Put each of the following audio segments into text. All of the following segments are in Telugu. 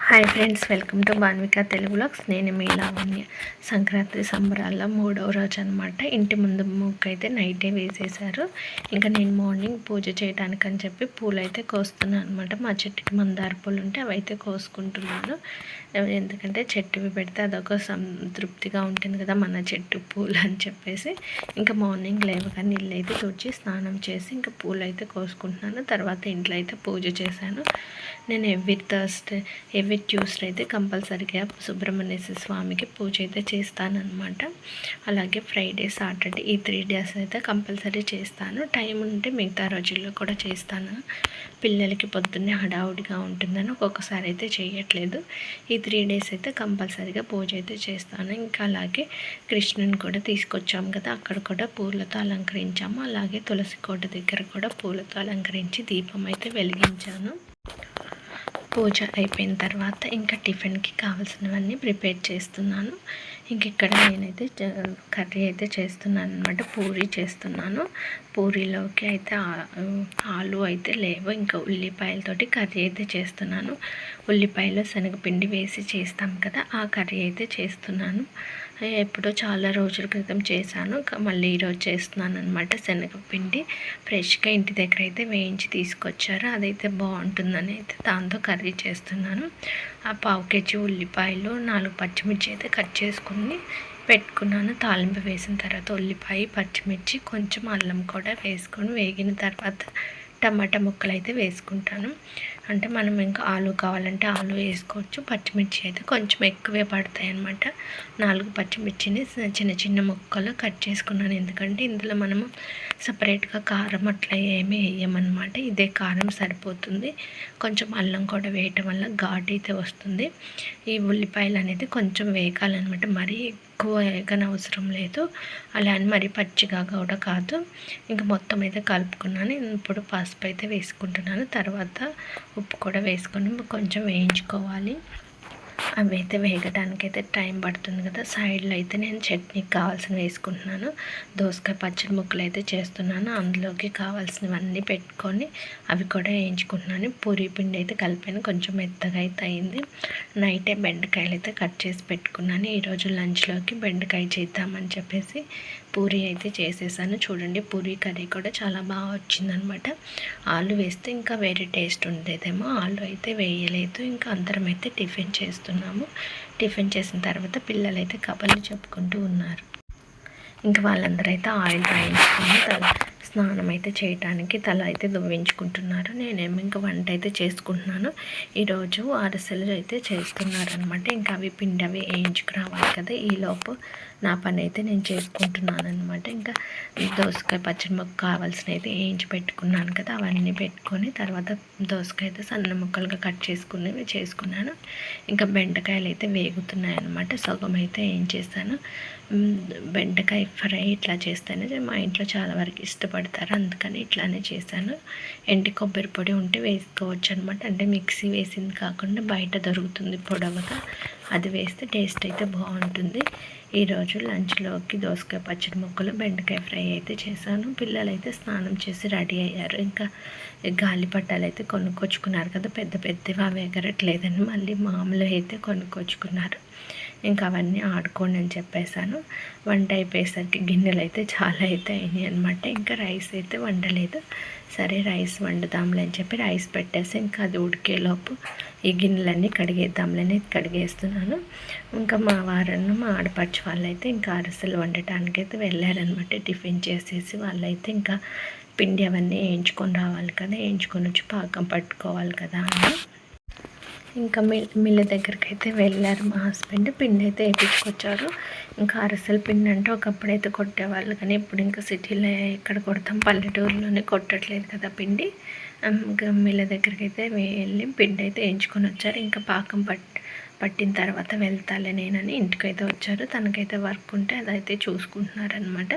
Hi friends, welcome to Banvika Telugu vlogs. నేను మీ లావణ్య. సంక్రాంతి సంబరాల్లో 3వ రోజు అనమాట. ఇంటి ముందు ముగ్గు అయితే నైటే వేసేసారు. ఇంకా నేను మార్నింగ్ పూజ చేయడానికి అని చెప్పి పూలు అయితే కోస్తున్నాను అనమాట. మా చెట్టుకి మందార పూలు ఉంటే అవి అయితే కోసుకుంటున్నాను. ఎందుకంటే చెట్టువి పెడితే అదొక సంతృప్తిగా ఉంటుంది కదా, మన చెట్టు పూలు అని చెప్పేసి. ఇంకా మార్నింగ్ లేవగానే ఇల్లు అయితే తుడిచి స్నానం చేసి ఇంకా పూలు అయితే కోసుకుంటున్నాను. తర్వాత ఇంట్లో అయితే పూజ చేశాను. నేను ఎవ్రీ ట్యూస్డే అయితే కంపల్సరీగా సుబ్రహ్మణ్యేశ్వర స్వామికి పూజ అయితే చేస్తానన్నమాట. అలాగే ఫ్రైడే, సాటర్డే ఈ 3 days అయితే కంపల్సరీ చేస్తాను. టైం ఉంటే మిగతా రోజుల్లో కూడా చేస్తాను. పిల్లలకి పొద్దున్నే హడావుడిగా ఉంటుందని ఒక్కొక్కసారి అయితే చేయట్లేదు. ఈ 3 days అయితే కంపల్సరీగా పూజ అయితే చేస్తాను. ఇంకా అలాగే కృష్ణుని కూడా తీసుకొచ్చాము కదా, అక్కడ కూడా పూలతో అలంకరించాము. అలాగే తులసి కోట దగ్గర కూడా పూలతో అలంకరించి దీపం అయితే వెలిగించాను. పూజ అయిపోయిన తర్వాత ఇంకా టిఫిన్కి కావాల్సినవన్నీ ప్రిపేర్ చేస్తున్నాను. ఇంక ఇక్కడ నేనైతే కర్రీ అయితే చేస్తున్నాను అనమాట. పూరీ చేస్తున్నాను. పూరీలోకి అయితే ఆలు అయితే లేవు, ఇంకా ఉల్లిపాయలతోటి కర్రీ అయితే చేస్తున్నాను. ఉల్లిపాయలు శనగపిండి వేసి చేస్తాం కదా, ఆ కర్రీ అయితే చేస్తున్నాను. ఎప్పుడో చాలా రోజుల క్రితం చేశాను, మళ్ళీ ఈరోజు చేస్తున్నాను అనమాట. శనగపిండి ఫ్రెష్గా ఇంటి దగ్గర అయితే వేయించి తీసుకొచ్చారు, అదైతే బాగుంటుందని అయితే దాంతో కర్రీ చేస్తున్నాను. ఆ 1/2 kg ఉల్లిపాయలు, 4 పచ్చిమిర్చి అయితే కట్ చేసుకుని పెట్టుకున్నాను. తాలింపు వేసిన తర్వాత ఉల్లిపాయ, పచ్చిమిర్చి, కొంచెం అల్లం కూడా వేసుకొని వేగిన తర్వాత టమాటా ముక్కలు అయితే వేసుకుంటాను. అంటే మనం ఇంకా ఆలు కావాలంటే ఆలు వేసుకోవచ్చు. పచ్చిమిర్చి అయితే కొంచెం ఎక్కువే పడతాయి అన్నమాట. 4 పచ్చిమిర్చిని చిన్న చిన్న ముక్కలు కట్ చేసుకున్నాను. ఎందుకంటే ఇందులో మనము సపరేట్గా కారం అట్లా ఏమీ వేయమన్నమాట. ఇదే కారం సరిపోతుంది. కొంచెం అల్లం కూడా వేయటం వల్ల ఘాటు అయితే వస్తుంది. ఈ ఉల్లిపాయలు అనేది కొంచెం వేగాలన్నమాట. మరీ ఎక్కువ వేగనవసరం లేదు, అలా అని మరీ పచ్చిగా కూడా కాదు. ఇంకా మొత్తం అయితే కలుపుకున్నాను. ఇప్పుడు పసుపు అయితే వేసుకుంటున్నాను. తర్వాత ఉప్పు కూడా వేసుకొని కొంచెం వేయించుకోవాలి. అవి అయితే వేగడానికైతే టైం పడుతుంది కదా. సైడ్లో అయితే నేను చట్నీకి కావాల్సినవి వేసుకుంటున్నాను. దోసకాయ పచ్చడి ముక్కలు అయితే చేస్తున్నాను. అందులోకి కావాల్సినవన్నీ పెట్టుకొని అవి కూడా వేయించుకుంటున్నాను. పూరీ పిండి అయితే కలిపాను, కొంచెం మెత్తగా అయితే అయింది. నైటే బెండకాయలు అయితే కట్ చేసి పెట్టుకున్నాను. ఈరోజు లంచ్లోకి బెండకాయ చేద్దామని చెప్పేసి పూరీ అయితే చేసేసాను. చూడండి, పూరీ కర్రీ కూడా చాలా బాగా వచ్చిందనమాట. ఆలు వేస్తే ఇంకా వేరే టేస్ట్ ఉండేదేమో, ఆలు అయితే వేయలేదు. ఇంకా అందరం అయితే టిఫిన్ చేస్తున్నాము. టిఫిన్ చేసిన తర్వాత పిల్లలు అయితే కబుర్లు చెప్పుకుంటూ ఉన్నారు. ఇంకా వాళ్ళందరూ అయితే ఆయిల్ రాయించుకొని స్నానం అయితే చేయడానికి తల అయితే దువ్వించుకుంటున్నారు. నేనేమో ఇంకా వంట అయితే చేసుకుంటున్నాను. ఈరోజు అరిసెలు అయితే చేస్తున్నారనమాట. ఇంకా అవి పిండి అవి వేయించుకురావాలి కదా. ఈలోపు నా పని అయితే నేను చేసుకుంటున్నాను అనమాట. ఇంకా దోసకాయ పచ్చడి ముక్క కావాల్సిన అయితే వేయించి పెట్టుకున్నాను కదా, అవన్నీ పెట్టుకొని తర్వాత దోసకాయ అయితే సన్న ముక్కలుగా కట్ చేసుకున్నాను. ఇంకా బెండకాయలు అయితే వేగుతున్నాయి అనమాట. సగం అయితే వేయించేస్తాను. బెండకాయ ఫ్రై ఇట్లా చేస్తేనే మా ఇంట్లో చాలా వరకు ఇష్టపడతారు, అందుకని ఇట్లానే చేశాను. ఎండి కొబ్బరి పొడి ఉంటే వేసుకోవచ్చు అనమాట. అంటే మిక్సీ వేసింది కాకుండా బయట దొరుకుతుంది పొడవుగా, అది వేస్తే టేస్ట్ అయితే బాగుంటుంది. ఈరోజు లంచ్లోకి దోసకాయ పచ్చడి ముక్కలు, బెండకాయ ఫ్రై అయితే చేశాను. పిల్లలు అయితే స్నానం చేసి రెడీ అయ్యారు. ఇంకా గాలిపటాలు అయితే కొనుక్కొచ్చుకున్నారు కదా, పెద్ద పెద్దవి అవి ఎగరట్లేదని మళ్ళీ మామూలు అయితే కొనుక్కొచ్చుకున్నారు. ఇంకా అవన్నీ ఆడుకోండి అని చెప్పేశాను. వంట అయిపోయేసరికి గిన్నెలు అయితే చాలా అయితే అయినాయి అనమాట. ఇంకా రైస్ అయితే వండలేదు. సరే రైస్ వండుదాంలే అని చెప్పి రైస్ పెట్టేసి ఇంకా అది ఉడికేలోపు ఈ గిన్నెలన్నీ కడిగేద్దాంలని కడిగేస్తున్నాను. ఇంకా మా వారನ್ನು మా ఆడపడుచు వాళ్ళైతే ఇంకా అరిసెలు వండటానికి అయితే వెళ్ళారనమాట. టిఫిన్ చేసేసి వాళ్ళైతే ఇంకా పిండి అవన్నీ వేయించుకొని రావాలి కదా, వేయించుకొని వచ్చి పాకం పట్టుకోవాలి కదా అని ఇంకా మిల్ల దగ్గరికి అయితే వెళ్ళారు మా హస్బెండ్. పిండి అయితే వేయించుకొచ్చారు. ఇంకా అరిసెల పిండి అంటే ఒకప్పుడైతే కొట్టేవాళ్ళు, కానీ ఇప్పుడు ఇంకా సిటీలో ఎక్కడ కొడతాం, పల్లెటూరులోనే కొట్టట్లేదు కదా పిండి. ఇంకా మిల్ల దగ్గరికి అయితే వెళ్ళి పిండి అయితే వేయించుకొని వచ్చారు. ఇంకా పాకం పట్టిన తర్వాత వెళ్తాలే నేనని ఇంటికైతే వచ్చారు. తనకైతే వర్క్ ఉంటే అదైతే చూసుకుంటున్నారనమాట.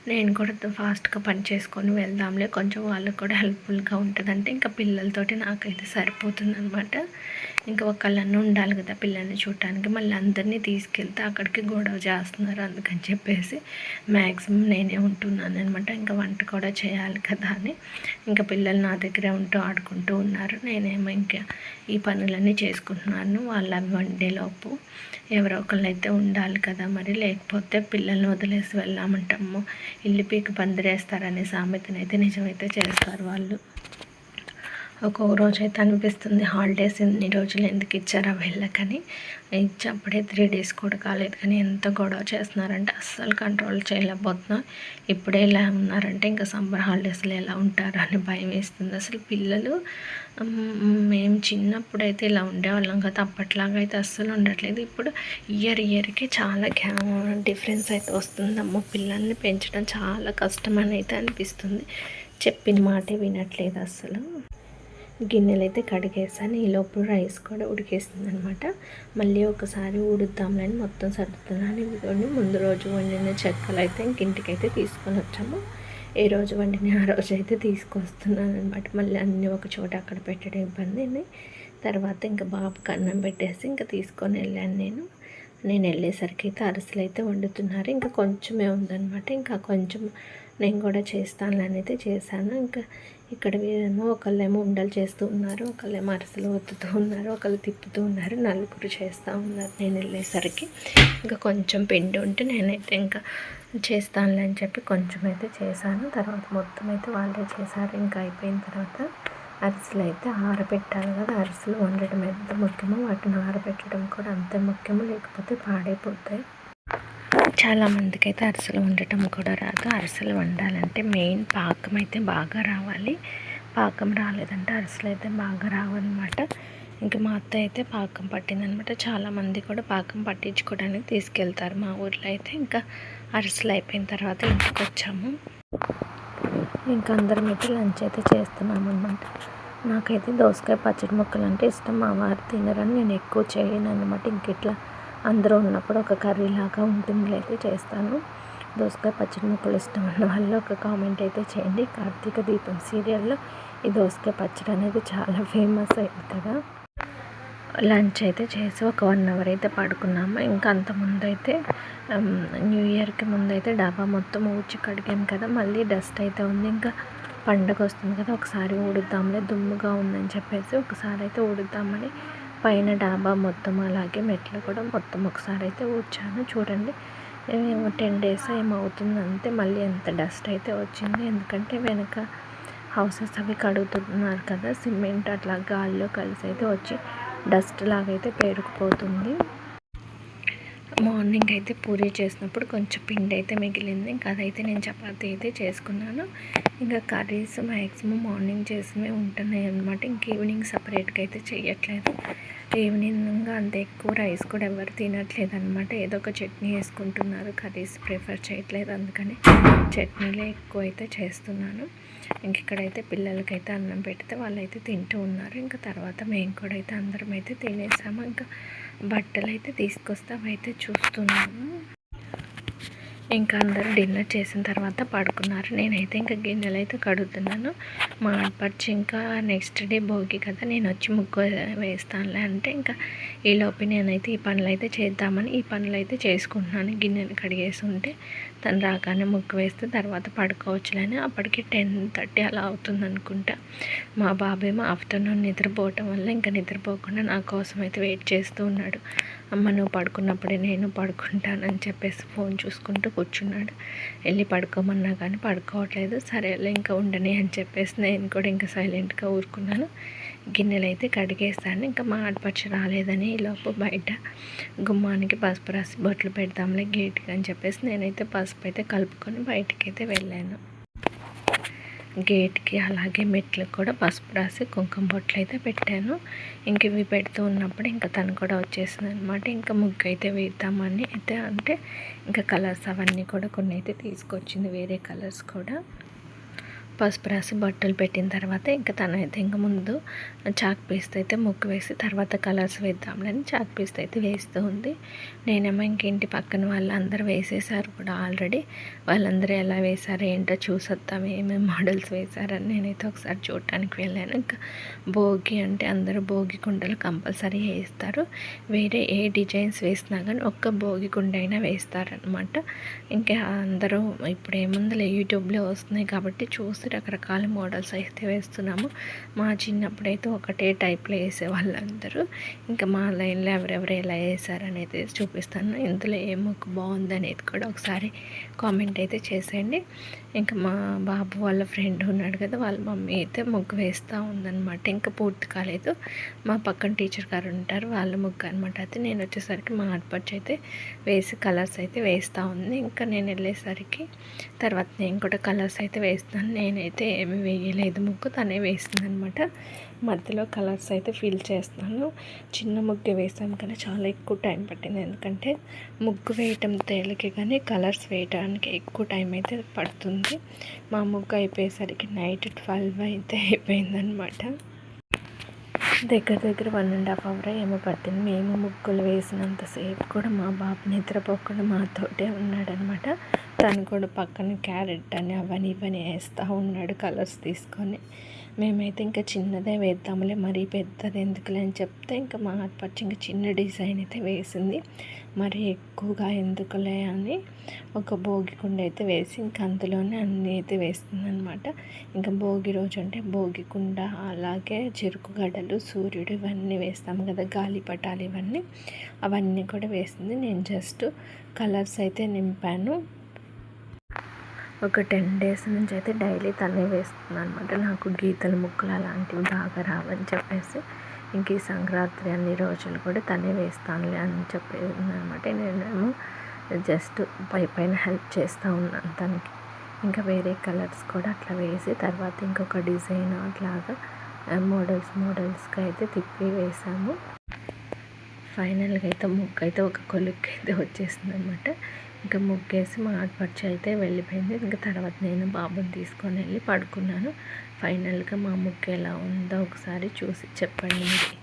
నేను కూడా ఫాస్ట్గా పని చేసుకొని వెళ్దాంలే, కొంచెం వాళ్ళకు కూడా హెల్ప్ఫుల్గా ఉంటుందంటే ఇంకా పిల్లలతోటి నాకైతే సరిపోతుంది అనమాట. ఇంకా ఒకళ్ళన్నా ఉండాలి కదా పిల్లల్ని చూడటానికి, మళ్ళీ అందరినీ తీసుకెళ్తే అక్కడికి గొడవ చేస్తున్నారు. అందుకని చెప్పేసి మ్యాక్సిమం నేనే ఉంటున్నాను అనమాట. ఇంకా వంట కూడా చేయాలి కదా అని ఇంకా పిల్లలు నా దగ్గరే ఉంటూ ఆడుకుంటూ ఉన్నారు. నేనేమో ఇంకా ఈ పనులన్నీ చేసుకుంటున్నాను. వాళ్ళు అవి వండేలోపు ఎవరో ఒకళ్ళు అయితే ఉండాలి కదా మరి, లేకపోతే పిల్లల్ని వదిలేసి వెళ్ళామంటాము ఇల్లు పీకి పందిరేస్తారనే సామెతనైతే నిజమైతే చేస్తారు వాళ్ళు. ఒక్కొక్క రోజు అయితే అనిపిస్తుంది హాలిడేస్ ఇన్ని రోజులు ఎందుకు ఇచ్చారా వీళ్ళకని. ఇచ్చి అప్పుడే 3 days కూడా కాలేదు కానీ ఎంత గొడవ చేస్తున్నారంటే అస్సలు కంట్రోల్ చేయలేకపోతున్నాం. ఇప్పుడే ఇలా ఉన్నారంటే ఇంకా సమ్మర్ హాలిడేస్లో ఎలా ఉంటారు అని భయం వేస్తుంది. అసలు పిల్లలు మేము చిన్నప్పుడు అయితే ఇలా ఉండేవాళ్ళం కదా, అప్పట్లాగా అయితే అస్సలు ఉండట్లేదు. ఇప్పుడు ఇయర్కి చాలా డిఫరెన్స్ అయితే వస్తుందమ్మో. పిల్లల్ని పెంచడం చాలా కష్టం అని అయితే అనిపిస్తుంది. చెప్పిన మాటే వినట్లేదు అస్సలు. గిన్నెలు అయితే కడిగేసాను. ఈలోపు రైస్ కూడా ఉడికేస్తుంది అనమాట. మళ్ళీ ఒకసారి ఉడుద్దాంలని మొత్తం సర్దుతున్నాను. ఇదిగోండి ముందు రోజు వండిన చెక్కలు అయితే ఇంటికైతే తీసుకొని వచ్చాము. ఏ రోజు వండిన ఆ రోజు అయితే తీసుకొస్తున్నాను అనమాట. మళ్ళీ అన్నీ ఒక చోట అక్కడ పెట్టడం ఇబ్బంది. తర్వాత ఇంకా బాబుకి అన్నం పెట్టేసి ఇంకా తీసుకొని వెళ్ళాను నేను వెళ్ళేసరికి అయితే అరిసెలు అయితే వండుతున్నారు. ఇంకా కొంచెమే ఉందన్నమాట. ఇంకా కొంచెం నేను కూడా చేస్తాను అయితే చేశాను. ఇంకా ఇక్కడ ఏమో ఒకళ్ళేమో ఉండలు చేస్తూ ఉన్నారు, ఒకళ్ళేమో అరిసెలు ఒత్తుతూ ఉన్నారు, ఒకళ్ళు తిప్పుతూ ఉన్నారు, నలుగురు చేస్తూ ఉన్నారు. నేను వెళ్ళేసరికి ఇంకా కొంచెం పిండి ఉంటే నేనైతే ఇంకా చేస్తానులే అని చెప్పి కొంచెం అయితే చేశాను. తర్వాత మొత్తం అయితే వాళ్ళే చేశారు. ఇంకా అయిపోయిన తర్వాత అరిసెలు అయితే ఆరబెట్టాలి కదా. అరిసెలు వండడం ఎంత ముఖ్యమో వాటిని ఆరబెట్టడం కూడా అంతే ముఖ్యమో, లేకపోతే పాడైపోతాయి. చాలామందికి అయితే అరిసెలు వండటం కూడా రాదు. అరిసెలు వండాలంటే మెయిన్ పాకం అయితే బాగా రావాలి. పాకం రాలేదంటే అరిసెలు అయితే బాగా రావన్నమాట. ఇంక మా అత్త అయితే పాకం పట్టిందనమాట. చాలామంది కూడా పాకం పట్టించుకోవడానికి తీసుకెళ్తారు. మా ఊర్లో అయితే ఇంకా అరిసెలు అయిపోయిన తర్వాత ఇంటికి వచ్చాము. ఇంకా అందరం అయితే లంచ్ అయితే చేస్తున్నాం అనమాట. నాకైతే దోసకాయ పచ్చడి ముక్కలు అంటే ఇష్టం. మా వారు తినరని నేను ఎక్కువ చేయను అనమాట. ఇంకెట్లా అందరూ ఉన్నప్పుడు ఒక కర్రీ లాగా ఉంటుంది అయితే చేస్తాను. దోసకాయ పచ్చడి ముక్కలు ఇష్టం ఉన్న వాళ్ళు ఒక కామెంట్ అయితే చేయండి. కార్తీక దీపం సీరియల్లో ఈ దోసకాయ పచ్చడి అనేది చాలా ఫేమస్ అయింది కదా. లంచ్ అయితే చేసి ఒక 1 hour అయితే పడుకున్నాము. ఇంకా అంతకుముందు అయితే న్యూ ఇయర్కి ముందు అయితే డాబా మొత్తం ఊడ్చి కడిగాను కదా. మళ్ళీ డస్ట్ అయితే ఉంది. ఇంకా పండగ వస్తుంది కదా, ఒకసారి ఊడుద్దాంలే దుమ్ముగా ఉందని చెప్పేసి ఒకసారి అయితే ఊడుద్దామని పైన డాబా మొత్తం అలాగే మెట్లు కూడా మొత్తం ఒకసారి అయితే ఊడ్చాను. చూడండి 10 days ఏమవుతుంది అంతే. మళ్ళీ ఎంత డస్ట్ అయితే వచ్చింది. ఎందుకంటే వెనక హౌసెస్ అవి కడుగుతున్నారు కదా, సిమెంట్ అట్లా గాల్లో కలిసి అయితే వచ్చి డస్ట్ లాగైతే పేరుకుపోతుంది. మార్నింగ్ అయితే పూరీ చేసినప్పుడు కొంచెం పిండి అయితే మిగిలింది. ఇంకా అదైతే నేను చపాతీ అయితే చేసుకున్నాను. ఇంకా కర్రీస్ మ్యాక్సిమం మార్నింగ్ చేసినవి ఉంటున్నాయి అనమాట. ఇంక ఈవినింగ్ సపరేట్గా అయితే చేయట్లేదు. ఈవినింగ్ అంత ఎక్కువ రైస్ కూడా ఎవరు తినట్లేదు అనమాట. ఏదో ఒక చట్నీ వేసుకుంటున్నారు, కర్రీస్ ప్రిఫర్ చేయట్లేదు. అందుకని చట్నీలే ఎక్కువ అయితే చేస్తున్నాను. ఇంక ఇక్కడైతే పిల్లలకైతే అన్నం పెడితే వాళ్ళైతే తింటూ ఉన్నారు. ఇంకా తర్వాత మేము కూడా అయితే అందరం అయితే తినేసాము. ఇంకా బట్టలు అయితే తీసుకొస్తే అవైతే చూస్తున్నాము. ఇంకా అందరూ డిన్నర్ చేసిన తర్వాత పడుకున్నారు. నేనైతే ఇంకా గిన్నెలు అయితే కడుగుతున్నాను. మా ఆడపడిచి ఇంకా నెక్స్ట్ డే భోగి కదా, నేను వచ్చి ముగ్గు వేస్తానులే అంటే ఇంకా ఈలోపు నేనైతే ఈ పనులు అయితే చేద్దామని ఈ పనులు అయితే చేసుకుంటున్నాను. గిన్నెలు కడిగేసి ఉంటే తను రాగానే ముగ్గు వేస్తే తర్వాత పడుకోవచ్చులని. అప్పటికి 10:30 అలా అవుతుంది అనుకుంటా. మా బాబేమో ఆఫ్టర్నూన్ నిద్రపోవటం వల్ల ఇంకా నిద్రపోకుండా నా కోసం అయితే వెయిట్ చేస్తూ ఉన్నాడు. అమ్మ నువ్వు పడుకున్నప్పుడే నేను పడుకుంటానని చెప్పేసి ఫోన్ చూసుకుంటూ కూర్చున్నాడు. వెళ్ళి పడుకోమన్నా కానీ పడుకోవట్లేదు. సరేలే ఇంకా ఉండని అని చెప్పేసి నేను కూడా ఇంకా సైలెంట్గా ఊరుకున్నాను. గిన్నెలు అయితే కడిగేస్తాను. ఇంకా మా ఆడపడుచు రాలేదని ఈలోపు బయట గుమ్మానికి పసుపు రాసి బొట్లు పెడతాంలే గేట్కి అని చెప్పేసి నేనైతే పసుపు అయితే కలుపుకొని బయటికి అయితే వెళ్ళాను. గేట్కి అలాగే మెట్లకు కూడా పసుపు రాసి కుంకుమ బొట్లు అయితే పెట్టాను. ఇంక ఇవి పెడుతూ ఉన్నప్పుడు ఇంకా తను కూడా వచ్చేసింది అనమాట. ఇంకా ముగ్గు అయితే వేద్దామని అయితే అంటే ఇంకా కలర్స్ అవన్నీ కూడా కొన్ని అయితే తీసుకొచ్చింది, వేరే కలర్స్ కూడా. పసుపు రాసి బట్టలు పెట్టిన తర్వాత ఇంకా తనైతే ఇంకా ముందు చాక్ పీస్తో అయితే ముగ్గు వేసి తర్వాత కలర్స్ వేద్దాంలని చాక్ పీస్తో అయితే వేస్తూ ఉంది. నేనేమో ఇంకేంటి పక్కన వాళ్ళందరూ వేసేసారు కూడా ఆల్రెడీ. వాళ్ళందరూ ఎలా వేశారు ఏంటో చూసొద్దాం, ఏమేమి మోడల్స్ వేశారని నేనైతే ఒకసారి చూడటానికి వెళ్ళాను. ఇంకా భోగి అంటే అందరూ భోగి కుండలు కంపల్సరీ వేస్తారు. వేరే ఏ డిజైన్స్ వేసినా కానీ ఒక్క భోగి కుండ అయినా వేస్తారనమాట. ఇంకా అందరూ ఇప్పుడు ఏముందులే యూట్యూబ్లో వస్తున్నాయి కాబట్టి చూసి రకరకాల మోడల్స్ అయితే వేస్తున్నాము. మా చిన్నప్పుడైతే ఒకటే టైప్లో వేసేవాళ్ళు అందరూ. ఇంకా మా లైన్లో ఎవరెవరు ఎలా వేసారనేది చూపిస్తాను. ఇందులో ఏ ముగ్గు బాగుంది అనేది కూడా ఒకసారి కామెంట్ అయితే చేసేయండి. ఇంకా మా బాబు వాళ్ళ ఫ్రెండ్ ఉన్నాడు కదా, వాళ్ళ మమ్మీ అయితే ముగ్గు వేస్తూ ఉందన్నమాట. ఇంకా పూర్తి కాలేదు. మా పక్కన టీచర్ గారు ఉంటారు, వాళ్ళ ముగ్గు అనమాట. అయితే నేను వచ్చేసరికి మా ఆడపడుచు అయితే వేసి కలర్స్ అయితే వేస్తూ ఉంది. ఇంకా నేను వెళ్ళేసరికి తర్వాత నేను కూడా కలర్స్ అయితే వేస్తాను. నేనైతే ఏమి వేయలేదు ముగ్గు, తనే వేస్తుంది అనమాట. మధ్యలో కలర్స్ అయితే ఫిల్ చేస్తున్నాను. చిన్న ముగ్గు వేసాం కానీ చాలా ఎక్కువ టైం పట్టింది, ఎందుకంటే ముగ్గు వేయటం తేలికే కానీ కలర్స్ వేయడానికి ఎక్కువ టైం అయితే పడుతుంది. మా ముగ్గు అయిపోయేసరికి నైట్ 12 అయితే అయిపోయిందనమాట. దగ్గర 1.5 అవర్ ఏమో పట్టింది. మేము ముగ్గులు వేసినంతసేపు కూడా మా బాబు నిద్రపోకుండా మాతోటే ఉన్నాడనమాట. తను కూడా పక్కన క్యారెట్ అని అవని ఇవని వేస్తూ ఉన్నాడు కలర్స్ తీసుకొని. మేమైతే ఇంకా చిన్నదే వేద్దాంలే, మరీ పెద్దది ఎందుకులే అని చెప్తే ఇంకా మా ఆడపడుచు ఇంకా చిన్న డిజైన్ అయితే వేసింది. మరి ఎక్కువగా ఎందుకులే అని ఒక భోగి కుండ అయితే వేసి ఇంకా అందులోనే అన్నీ అయితే వేస్తుంది అనమాట. ఇంకా భోగి రోజు అంటే భోగి కుండ, అలాగే చెరుకు గడలు, సూర్యుడు ఇవన్నీ వేస్తాము కదా, గాలిపటాలు ఇవన్నీ, అవన్నీ కూడా వేసింది. నేను జస్ట్ కలర్స్ అయితే నింపాను. ఒక 10 days నుంచి అయితే డైలీ తనే వేస్తుంది అనమాట. నాకు గీతల ముగ్గులు అలాంటివి బాగా రావని చెప్పేసి ఇంక ఈ సంక్రాంతి అన్ని రోజులు కూడా తనే వేస్తానులే అని చెప్పేది అనమాట. నేనేమో జస్ట్ పైన హెల్ప్ చేస్తూ ఉన్నాను తనకి. ఇంకా వేరే కలర్స్ కూడా అట్లా వేసి తర్వాత ఇంకొక డిజైన్ అట్లాగా మోడల్స్కి అయితే తిప్పి వేసాము. ఫైనల్గా అయితే ముగ్గు అయితే ఒక కొలుక్కి అయితే వచ్చేసింది అనమాట. ఇంకా ముగ్గేసి మా ఆడపడుచు అయితే వెళ్ళిపోయింది. ఇంకా తర్వాత నేను బాబుని తీసుకొని వెళ్ళి పడుకున్నాను. ఫైనల్గా మా ముగ్గు ఎలా ఉందో ఒకసారి చూసి చెప్పండి మీరు.